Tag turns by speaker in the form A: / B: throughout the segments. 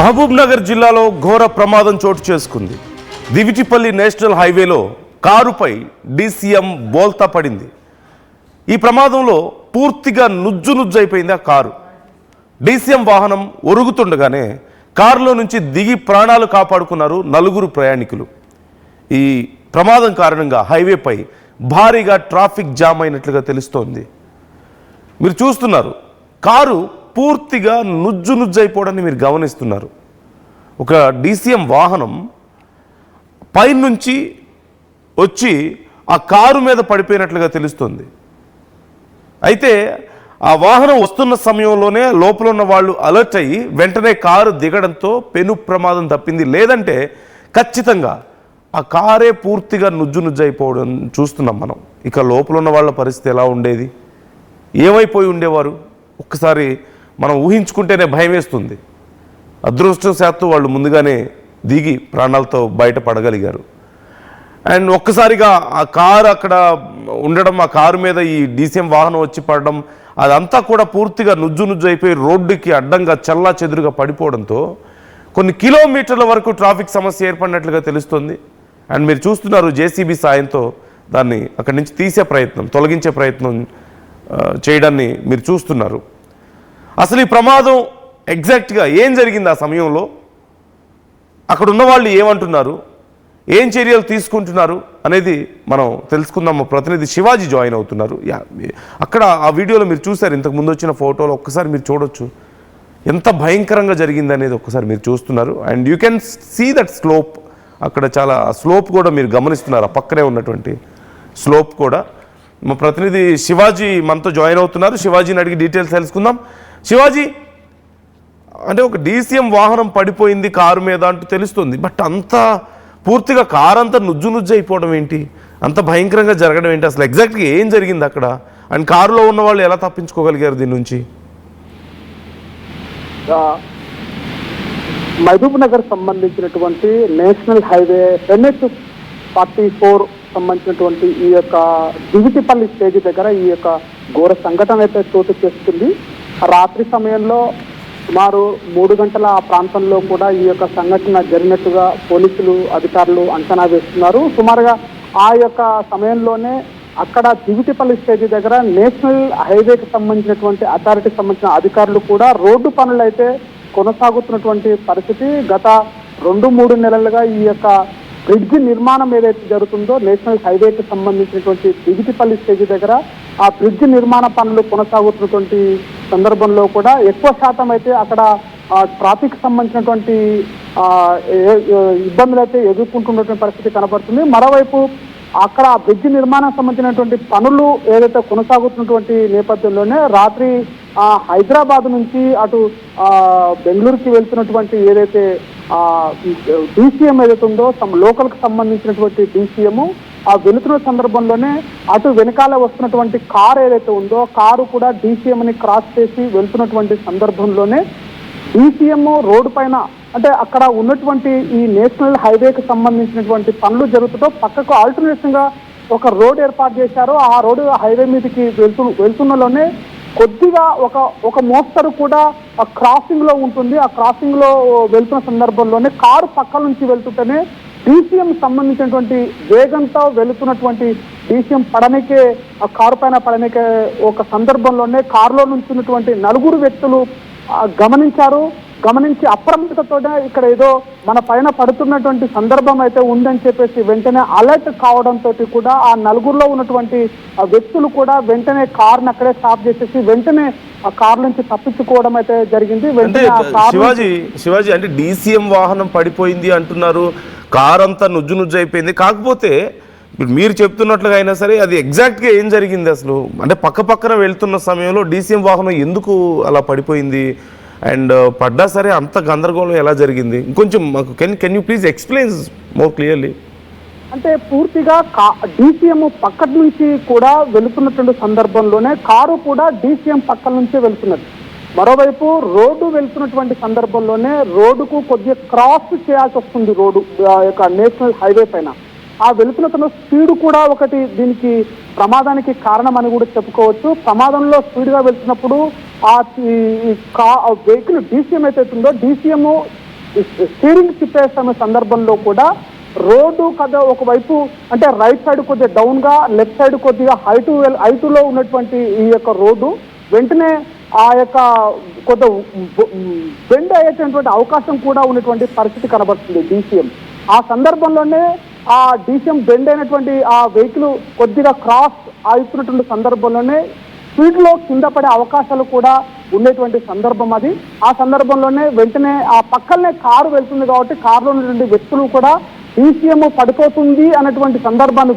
A: మహబూబ్ నగర్ జిల్లాలో ఘోర ప్రమాదం చోటు చేసుకుంది. దివిటిపల్లి నేషనల్ హైవేలో కారుపై డీసీఎం బోల్తా పడింది. ఈ ప్రమాదంలో పూర్తిగా నుజ్జునుజ్జైపోయింది ఆ కారు. డీసీఎం వాహనం ఒరుగుతుండగానే కారులో నుంచి దిగి ప్రాణాలు కాపాడుకున్నారు నలుగురు ప్రయాణికులు. ఈ ప్రమాదం కారణంగా హైవేపై భారీగా ట్రాఫిక్ జామ్ అయినట్లుగా తెలుస్తోంది. మీరు చూస్తున్నారు, కారు పూర్తిగా నుజ్జైపోవడాన్ని మీరు గమనిస్తున్నారు. ఒక డీసీఎం వాహనం పైనుంచి వచ్చి ఆ కారు మీద పడిపోయినట్లుగా తెలుస్తుంది. అయితే ఆ వాహనం వస్తున్న సమయంలోనే లోపల ఉన్న వాళ్ళు అలర్ట్ అయ్యి వెంటనే కారు దిగడంతో పెను ప్రమాదం తప్పింది. లేదంటే ఖచ్చితంగా ఆ కారే పూర్తిగా నుజ్జైపోవడం చూస్తున్నాం మనం. ఇక లోపల ఉన్న వాళ్ళ పరిస్థితి ఎలా ఉండేది, ఏమైపోయి ఉండేవారు, ఒక్కసారి మనం ఊహించుకుంటేనే భయం వేస్తుంది. అదృష్టవశాత్తు వాళ్ళు ముందుగానే దిగి ప్రాణాలతో బయటపడగలిగారు. అండ్ ఒక్కసారిగా ఆ కారు అక్కడ ఉండడం, ఆ కారు మీద ఈ డీసీఎం వాహనం వచ్చి పడడం, అదంతా కూడా పూర్తిగా నుజ్జైపోయి రోడ్డుకి అడ్డంగా చల్లా చెదురుగా పడిపోవడంతో కొన్ని కిలోమీటర్ల వరకు ట్రాఫిక్ సమస్య ఏర్పడినట్లుగా తెలుస్తుంది. అండ్ మీరు చూస్తున్నారు, జేసీబీ సాయంతో దాన్ని అక్కడి నుంచి తీసే ప్రయత్నం, తొలగించే ప్రయత్నం చేయడాన్ని మీరు చూస్తున్నారు. అసలు ఈ ప్రమాదం ఎగ్జాక్ట్గా ఏం జరిగింది ఆ సమయంలో, అక్కడ ఉన్న వాళ్ళు ఏమంటున్నారు, ఏం చర్యలు తీసుకుంటున్నారు అనేది మనం తెలుసుకుందాం. మా ప్రతినిధి శివాజీ జాయిన్ అవుతున్నారు. అక్కడ ఆ వీడియోలో మీరు చూసారు, ఇంతకు ముందు వచ్చిన ఫోటోలో ఒక్కసారి మీరు చూడొచ్చు ఎంత భయంకరంగా జరిగింది అనేది. ఒక్కసారి మీరు చూస్తున్నారు. And you can see that slope, అక్కడ చాలా స్లోప్ కూడా మీరు గమనిస్తున్నారు, ఆ పక్కనే ఉన్నటువంటి స్లోప్ కూడా. మా ప్రతినిధి శివాజీ మనతో జాయిన్ అవుతున్నారు. శివాజీని అడిగి డీటెయిల్స్ తెలుసుకుందాం. శివాజీ, అంటే ఒక డీసీఎం వాహనం పడిపోయింది కారు మీద అంటూ తెలుస్తుంది, బట్ అంత పూర్తిగా కారు అంతా నుజ్జైపోవడం ఏంటి, అంత భయంకరంగా జరగడం ఏంటి, అసలు ఎగ్జాక్ట్గా ఏం జరిగింది అక్కడ? అండ్ కారులో ఉన్న వాళ్ళు ఎలా తప్పించుకోగలిగారు దీని నుంచి?
B: మహబూబ్ నగర్ సంబంధించినటువంటి నేషనల్ హైవే NH-44 సంబంధించినటువంటి ఈ యొక్క దివిటిపల్లి స్టేజ్ దగ్గర ఈ యొక్క ఘోర సంఘటన అయితే చోటు చేస్తుంది. రాత్రి సమయంలో సుమారు 3 గంటల ఆ ప్రాంతంలో కూడా ఈ యొక్క సంఘటన జరిగినట్టుగా పోలీసులు అధికారులు అంచనా వేస్తున్నారు. సుమారుగా ఆ యొక్క సమయంలోనే అక్కడ దివిటిపల్లి స్టేజ్ దగ్గర నేషనల్ హైవేకి సంబంధించినటువంటి అథారిటీకి సంబంధించిన అధికారులు కూడా రోడ్డు పనులు అయితే కొనసాగుతున్నటువంటి పరిస్థితి. గత 2-3 నెలలుగా ఈ యొక్క బ్రిడ్జ్ నిర్మాణం ఏదైతే జరుగుతుందో నేషనల్ హైవేకి సంబంధించినటువంటి దివిటిపల్లి స్టేజ్ దగ్గర ఆ బ్రిడ్జ్ నిర్మాణ పనులు కొనసాగుతున్నటువంటి సందర్భంలో కూడా ఎక్కువ శాతం అయితే అక్కడ ట్రాఫిక్ సంబంధించినటువంటి ఇబ్బందులు అయితే ఎదుర్కొంటున్నటువంటి పరిస్థితి కనబడుతుంది. మరోవైపు అక్కడ బ్రిడ్జ్ నిర్మాణం సంబంధించినటువంటి పనులు ఏదైతే కొనసాగుతున్నటువంటి నేపథ్యంలోనే రాత్రి హైదరాబాద్ నుంచి అటు బెంగళూరుకి వెళ్తున్నటువంటి ఏదైతే డీసీఎం ఏదైతే ఉందో లోకల్కి సంబంధించినటువంటి డీసీఎం ఆ వెళుతున్న సందర్భంలోనే అటు వెనకాల వస్తున్నటువంటి కారు ఏదైతే ఉందో కారు కూడా డీసీఎంని క్రాస్ చేసి వెళ్తున్నటువంటి సందర్భంలోనే డీసీఎం రోడ్డు పైన, అంటే అక్కడ ఉన్నటువంటి ఈ నేషనల్ హైవేకి సంబంధించినటువంటి పనులు జరుగుతుందో పక్కకు ఆల్టర్నేషన్ గా ఒక రోడ్ ఏర్పాటు చేశారు. ఆ రోడ్డు హైవే మీదకి వెళ్తున్నలోనే కొద్దిగా ఒక మోస్తరు కూడా క్రాసింగ్ లో ఉంటుంది. ఆ క్రాసింగ్ లో వెళ్తున్న సందర్భంలోనే కారు పక్కల నుంచి వెళ్తుంటేనే డీసీఎం సంబంధించినటువంటి వేగంతో వెళుతున్నటువంటి డీసీఎం పడనికే, ఆ కారు పైన పడనికే ఒక సందర్భంలోనే కారులో నుంచి ఉన్నటువంటి 4 వ్యక్తులు గమనించి అప్రమత్తతోనే ఇక్కడ ఏదో మన పైన పడుతున్నటువంటి సందర్భం అయితే ఉందని చెప్పేసి వెంటనే అలర్ట్ కావడంతో కూడా ఆ 4లో ఉన్నటువంటి వ్యక్తులు కూడా వెంటనే కారుని అక్కడే స్టాప్ చేసేసి వెంటనే ఆ కారు నుంచి తప్పించుకోవడం అయితే జరిగింది.
A: శివాజీ, అంటే డీసీఎం వాహనం పడిపోయింది అంటున్నారు, కారు అంతా నుజ్జైపోయింది. కాకపోతే మీరు చెప్తున్నట్లుగా అయినా సరే అది ఎగ్జాక్ట్గా ఏం జరిగింది అసలు? అంటే పక్కన వెళ్తున్న సమయంలో డీసీఎం వాహనం ఎందుకు అలా పడిపోయింది, అండ్ పడ్డా సరే అంత గందరగోళం ఎలా జరిగింది? ఇంకొంచెం మాకు can you please explain more clearly.
B: అంటే పూర్తిగా డీసీఎం పక్క నుంచి కూడా వెళుతున్నటువంటి సందర్భంలోనే కారు కూడా డీసీఎం పక్కల నుంచే వెళ్తున్నది. మరోవైపు రోడ్డు వెళ్తున్నటువంటి సందర్భంలోనే రోడ్డుకు కొద్దిగా క్రాస్ చేయాల్సి వస్తుంది. రోడ్డు యొక్క నేషనల్ హైవే పైన ఆ వెళుతున్న స్పీడ్ కూడా ఒకటి దీనికి ప్రమాదానికి కారణం అని కూడా చెప్పుకోవచ్చు. ప్రమాదంలో స్పీడ్గా వెళ్తున్నప్పుడు ఆ వెహికల్ డీసీఎం అయితే ఉందో డీసీఎం స్టీరింగ్ తిప్పేస్తున్న సందర్భంలో కూడా రోడ్డు కదా ఒకవైపు అంటే రైట్ సైడ్ కొద్దిగా డౌన్ గా, లెఫ్ట్ సైడ్ కొద్దిగా హైటులో ఉన్నటువంటి ఈ యొక్క రోడ్డు వెంటనే ఆ యొక్క కొంత బెండ్ అయ్యేటటువంటి అవకాశం కూడా ఉన్నటువంటి పరిస్థితి కనబడుతుంది DCM. ఆ సందర్భంలోనే ఆ DCM బెండ్ అయినటువంటి ఆ వెహికల్ కొద్దిగా క్రాస్ అవుతున్నటువంటి సందర్భంలోనే స్పీడ్ లో కింద పడే అవకాశాలు కూడా ఉండేటువంటి సందర్భం అది. ఆ సందర్భంలోనే వెంటనే ఆ పక్కనే కారు వెళ్తుంది కాబట్టి కారులో ఉన్నటువంటి వ్యక్తులు కూడా DCM పడిపోతుంది అన్నటువంటి సందర్భాన్ని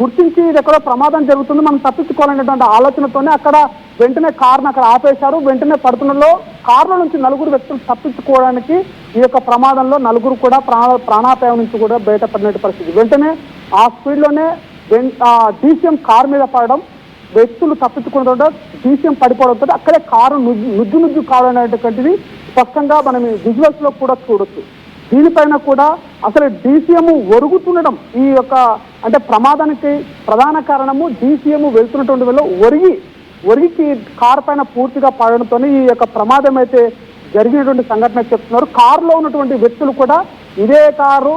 B: గుర్తించి ఇది ఎక్కడో ప్రమాదం జరుగుతుంది, మనం తప్పించుకోవాలనేటువంటి ఆలోచనతోనే అక్కడ వెంటనే కారును అక్కడ ఆపేశారు. వెంటనే పడుతున్నలో కారులో నుంచి 4 వ్యక్తులు తప్పించుకోవడానికి ఈ యొక్క ప్రమాదంలో 4 కూడా ప్రాణాపాయం నుంచి కూడా బయటపడిన పరిస్థితి. వెంటనే ఆ స్పీడ్ లోనే DCM కారు మీద పడడం, వ్యక్తులు తప్పించుకోవడంతో DCM పడిపోవడంతో అక్కడే కారు నుజ్జు కావడం అనేటువంటిది స్పష్టంగా మనం విజువల్స్ లో కూడా చూడొచ్చు. దీనిపైన కూడా అసలు DCM ఒరుగుతుండడం ఈ యొక్క అంటే ప్రమాదానికి ప్రధాన కారణము DCM వెళ్తున్నటువంటి వల్ల ఒరిగికి కారు పైన పూర్తిగా పడడంతో ఈ యొక్క ప్రమాదం అయితే జరిగినటువంటి సంఘటన చెప్తున్నారు. కారులో ఉన్నటువంటి వ్యక్తులు కూడా ఇదే కారు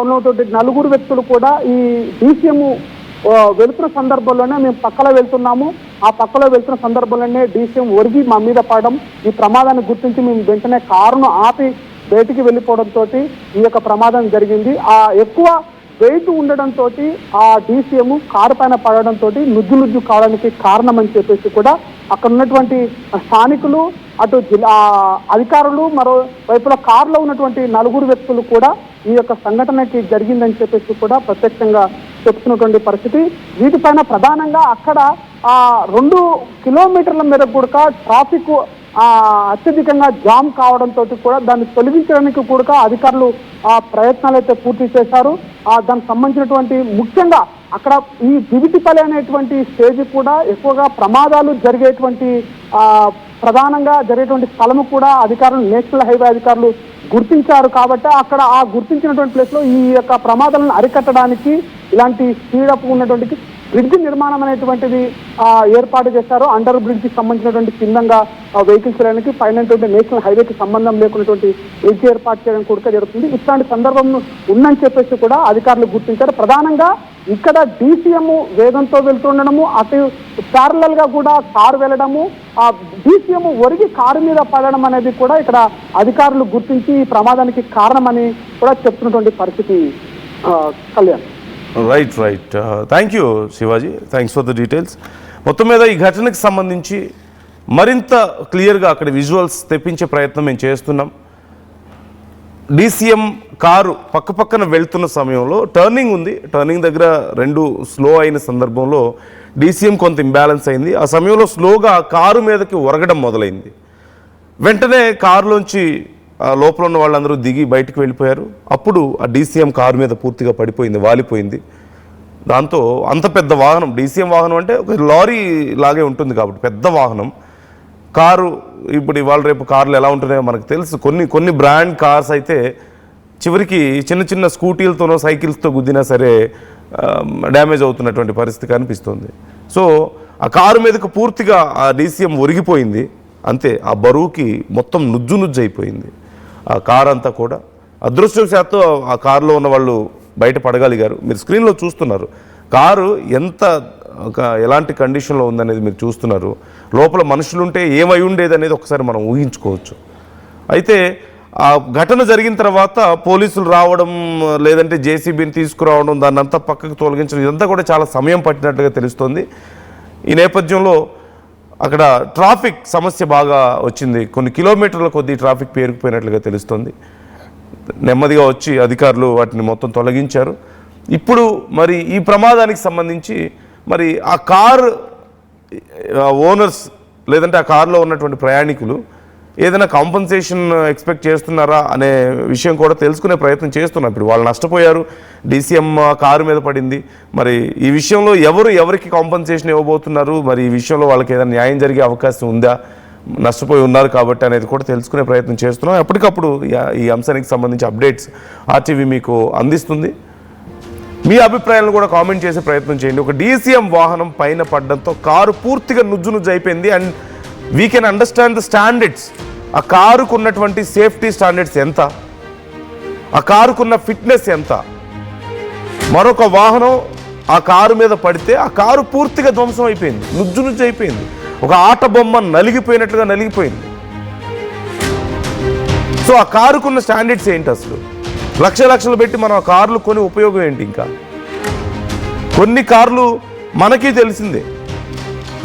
B: ఉన్నటువంటి 4 వ్యక్తులు కూడా ఈ DCM వెళ్తున్న సందర్భంలోనే మేము పక్కలో వెళ్తున్నాము, ఆ పక్కలో వెళ్తున్న సందర్భంలోనే DCM ఒరిగి మా మీద పడడం, ఈ ప్రమాదాన్ని గుర్తించి మేము వెంటనే కారును ఆపి బయటికి వెళ్ళిపోవడంతో ఈ యొక్క ప్రమాదం జరిగింది. ఆ ఎక్కువ వెయిట్ ఉండడంతో ఆ DCM కారు పైన పడడంతో నుజ్జు కావడానికి కారణం అని చెప్పేసి కూడా అక్కడ ఉన్నటువంటి స్థానికులు, అటు జిల్లా అధికారులు, మరో వైపులో కారులో ఉన్నటువంటి 4 వ్యక్తులు కూడా ఈ యొక్క సంఘటనకి జరిగిందని చెప్పేసి కూడా ప్రత్యక్షంగా చెప్తున్నటువంటి పరిస్థితి. వీటిపైన ప్రధానంగా అక్కడ 2 కిలోమీటర్ల మేరకు కూడా ట్రాఫిక్ అత్యధికంగా జామ్ కావడంతో కూడా దాన్ని తొలగించడానికి కూడా అధికారులు ప్రయత్నాలు అయితే పూర్తి చేశారు. దానికి సంబంధించినటువంటి ముఖ్యంగా అక్కడ ఈ దివిటిపల్లి అనేటువంటి స్టేజ్ కూడా ఎక్కువగా ప్రమాదాలు జరిగేటువంటి ప్రధానంగా జరిగేటువంటి స్థలము కూడా అధికారులు, నేషనల్ హైవే అధికారులు గుర్తించారు. కాబట్టి అక్కడ ఆ గుర్తించినటువంటి ప్లేస్ లో ఈ యొక్క ప్రమాదాలను అరికట్టడానికి ఇలాంటి స్పీడప్ ఉన్నటువంటి బ్రిడ్జ్ నిర్మాణం అనేటువంటిది ఏర్పాటు చేశారు. అండర్ బ్రిడ్జ్ కి సంబంధించినటువంటి కిందంగా వెహికల్స్ వెళ్ళడానికి పైన నేషనల్ హైవేకి సంబంధం లేకున్నటువంటి బ్రిడ్జ్ ఏర్పాటు చేయడం కూడా జరుగుతుంది. ఇట్లాంటి సందర్భం ఉందని చెప్పేసి కూడా అధికారులు గుర్తించారు. ప్రధానంగా ఇక్కడ DCM వేగంతో వెళ్తుండడము, అటు ప్యారలల్ గా కూడా కారు వెళ్ళడము, ఆ DCM ఒరిగి కారు మీద పడడం అనేది కూడా ఇక్కడ అధికారులు గుర్తించి ఈ ప్రమాదానికి కారణమని కూడా చెప్తున్నటువంటి పరిస్థితి. Kalyan.
A: Right thank you Shivaji, thanks for the details. మొత్తం మీద ఈ ఘటనకు సంబంధించి మరింత క్లియర్గా అక్కడ విజువల్స్ తెప్పించే ప్రయత్నం మేము చేస్తున్నాం. DCM కారు పక్కన వెళ్తున్న సమయంలో టర్నింగ్ ఉంది, టర్నింగ్ దగ్గర 2 స్లో అయిన సందర్భంలో DCM కొంత ఇంబ్యాలెన్స్ అయింది. ఆ సమయంలో స్లోగా కారు మీదకి ఒరగడం మొదలైంది. వెంటనే కారులోంచి లోపల ఉన్న వాళ్ళందరూ దిగి బయటికి వెళ్ళిపోయారు. అప్పుడు ఆ DCM కారు మీద పూర్తిగా పడిపోయింది, వాలిపోయింది. దాంతో అంత పెద్ద వాహనం, DCM వాహనం అంటే ఒక లారీ లాగే ఉంటుంది కాబట్టి పెద్ద వాహనం, కారు ఇప్పుడు ఇవాళ రేపు కార్లు ఎలా ఉంటున్నాయో మనకు తెలుసు. కొన్ని బ్రాండ్ కార్స్ అయితే చివరికి చిన్న స్కూటీలతోనో సైకిల్స్తో గుద్దినా సరే డ్యామేజ్ అవుతున్నటువంటి పరిస్థితి కనిపిస్తుంది. సో ఆ కారు మీదకు పూర్తిగా ఆ DCM ఒరిగిపోయింది. అంతే, ఆ బరువుకి మొత్తం నుజ్జు అయిపోయింది ఆ కారు అంతా కూడా. అదృష్టవశాత్తు ఆ కారులో ఉన్న వాళ్ళు బయట పడగలిగారు. మీరు స్క్రీన్లో చూస్తున్నారు కారు ఎలాంటి కండిషన్లో ఉందనేది మీరు చూస్తున్నారు. లోపల మనుషులుంటే ఏమై ఉండేది అనేది ఒకసారి మనం ఊహించుకోవచ్చు. అయితే ఆ ఘటన జరిగిన తర్వాత పోలీసులు రావడం, లేదంటే JCBని తీసుకురావడం, దాన్ని అంతా పక్కకు తొలగించడం, ఇదంతా కూడా చాలా సమయం పట్టినట్లుగా తెలుస్తోంది. ఈ నేపథ్యంలో అక్కడ ట్రాఫిక్ సమస్య బాగా వచ్చింది. కొన్ని కిలోమీటర్ల కొద్దీ ట్రాఫిక్ పేరుకుపోయినట్లుగా తెలుస్తోంది. నెమ్మదిగా వచ్చి అధికారులు వాటిని మొత్తం తొలగించారు. ఇప్పుడు మరి ఈ ప్రమాదానికి సంబంధించి మరి ఆ కార్ ఓనర్స్ లేదంటే ఆ కారులో ఉన్నటువంటి ప్రయాణికులు ఏదైనా కాంపన్సేషన్ ఎక్స్పెక్ట్ చేస్తున్నారా అనే విషయం కూడా తెలుసుకునే ప్రయత్నం చేస్తున్నాం. ఇప్పుడు వాళ్ళు నష్టపోయారు, DCM కారు మీద పడింది. మరి ఈ విషయంలో ఎవరికి కాంపన్సేషన్ ఇవ్వబోతున్నారు, మరి ఈ విషయంలో వాళ్ళకి ఏదైనా న్యాయం జరిగే అవకాశం ఉందా, నష్టపోయి ఉన్నారు కాబట్టి అనేది కూడా తెలుసుకునే ప్రయత్నం చేస్తున్నాం. ఎప్పటికప్పుడు ఈ అంశానికి సంబంధించి అప్డేట్స్ RTV మీకు అందిస్తుంది. మీ అభిప్రాయాలను కూడా కామెంట్ చేసే ప్రయత్నం చేయండి. ఒక DCM వాహనం పైన పడడంతో కారు పూర్తిగా నుజ్జు అయిపోయింది. And we can understand the standards ఆ కారుకు ఉన్నటువంటి సేఫ్టీ స్టాండర్డ్స్ ఎంత, ఆ కారుకున్న ఫిట్నెస్ ఎంత. మరొక వాహనం ఆ కారు మీద పడితే ఆ కారు పూర్తిగా ధ్వంసం అయిపోయింది, నుజ్జు నుజ్జు అయిపోయింది, ఒక ఆట బొమ్మ నలిగిపోయినట్లుగా నలిగిపోయింది. సో ఆ కారుకున్న స్టాండర్డ్స్ ఏంటి అసలు? లక్షలు పెట్టి మనం ఆ కార్లు కొని ఉపయోగం ఏంటి? ఇంకా కొన్ని కార్లు మనకి తెలిసిందే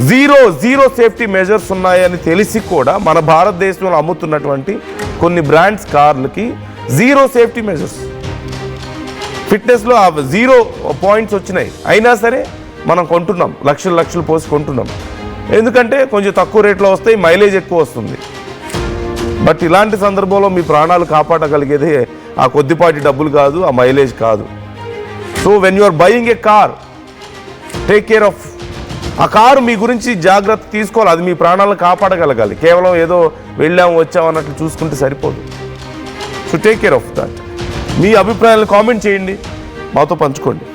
A: జీరో సేఫ్టీ మెజర్స్ ఉన్నాయని తెలిసి కూడా మన భారతదేశంలో అమ్ముతున్నటువంటి కొన్ని బ్రాండ్స్ కార్లకి జీరో సేఫ్టీ మెజర్స్, ఫిట్నెస్లో 0 పాయింట్స్ వచ్చినాయి. అయినా సరే మనం కొంటున్నాం, లక్షలు పోసి కొంటున్నాం. ఎందుకంటే కొంచెం తక్కువ రేట్లో వస్తాయి, మైలేజ్ ఎక్కువ వస్తుంది. బట్ ఇలాంటి సందర్భంలో మీ ప్రాణాలు కాపాడగలిగేది ఆ కొద్దిపాటి డబ్బులు కాదు, ఆ మైలేజ్ కాదు. So when you are buying a car, take care of ఆ కారు. మీ గురించి జాగ్రత్త తీసుకోవాలి, అది మీ ప్రాణాలను కాపాడగలగాలి. కేవలం ఏదో వెళ్ళాము వచ్చాము అన్నట్లు చూసుకుంటే సరిపోదు. So take care of that. మీ అభిప్రాయాలను కామెంట్ చేయండి, మాతో పంచుకోండి.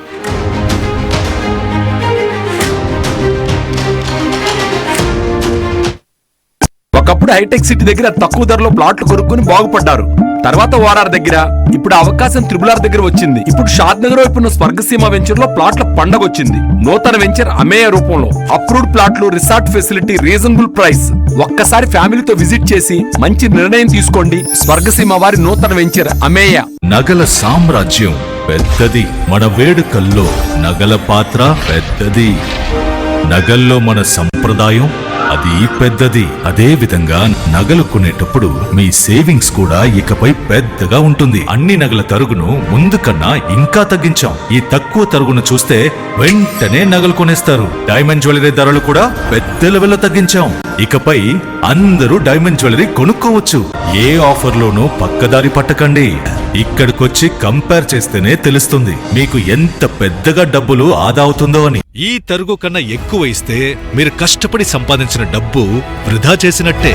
C: ఒకప్పుడు హైటెక్ సిటీ దగ్గర తక్కువ ధరలో ప్లాట్లు కొనుక్కొని బాగుపడ్డారు. తర్వాత ఓఆర్ఆర్ దగ్గర, ఇప్పుడు అవకాశం త్రిబుల్ దగ్గర వచ్చింది. ఇప్పుడు షాద్ నగర్ వైపున్న స్వర్గసీమ వెంచర్ లో ప్లాట్ల పండగ వచ్చింది. నూతన వెంచర్ అమేయ రూపంలో అప్రూవ్డ్ ప్లాట్లు, రిసార్ట్ ఫెసిలిటీ, రీజనబుల్ ప్రైస్. ఒక్కసారి ఫ్యామిలీతో విజిట్ చేసి మంచి నిర్ణయం తీసుకోండి. స్వర్గసీమ వారి నూతన వెంచర్ అమేయ.
D: నగల సామ్రాజ్యం పెద్దది, మన వేడుకల్లో నగల పాత్ర పెద్దది. నగల్లో మన సంప్రదాయం అది పెద్దది. అదే విధంగా నగలు కొనేటప్పుడు మీ సేవింగ్స్ కూడా ఇకపై పెద్దగా ఉంటుంది. అన్ని నగల తరుగును ముందు కన్నా ఇంకా తగ్గించాం. ఈ తక్కువ తరుగును చూస్తే వెంటనే నగలు కొనేస్తారు. డైమండ్ జ్యువెలరీ ధరలు కూడా పెద్ద లెవెల్లో తగ్గించాం. ఇకపై అందరూ డైమండ్ జ్యువెలరీ కొనుక్కోవచ్చు. ఏ ఆఫర్లోనూ పక్కదారి పట్టకండి. ఇక్కడికొచ్చి కంపేర్ చేస్తేనే తెలుస్తుంది మీకు ఎంత పెద్దగా డబ్బులు ఆదా అవుతుందో అని. ఈ తరుగు కన్నా ఎక్కువ ఇస్తే మీరు కష్టపడి సంపాదించిన డబ్బు వృధా చేసినట్టే.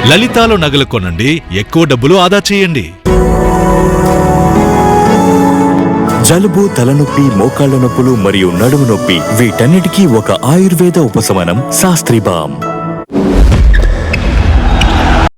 D: లలితాలో నగలు కొనండి, ఎక్కువ డబ్బులు ఆదా చేయండి.
E: జలుబు, తలనొప్పి, మోకాళ్ల నొప్పులు మరియు నడుము నొప్పి వీటన్నిటికీ ఒక ఆయుర్వేద ఉపశమనం శాస్త్రీ బామ్.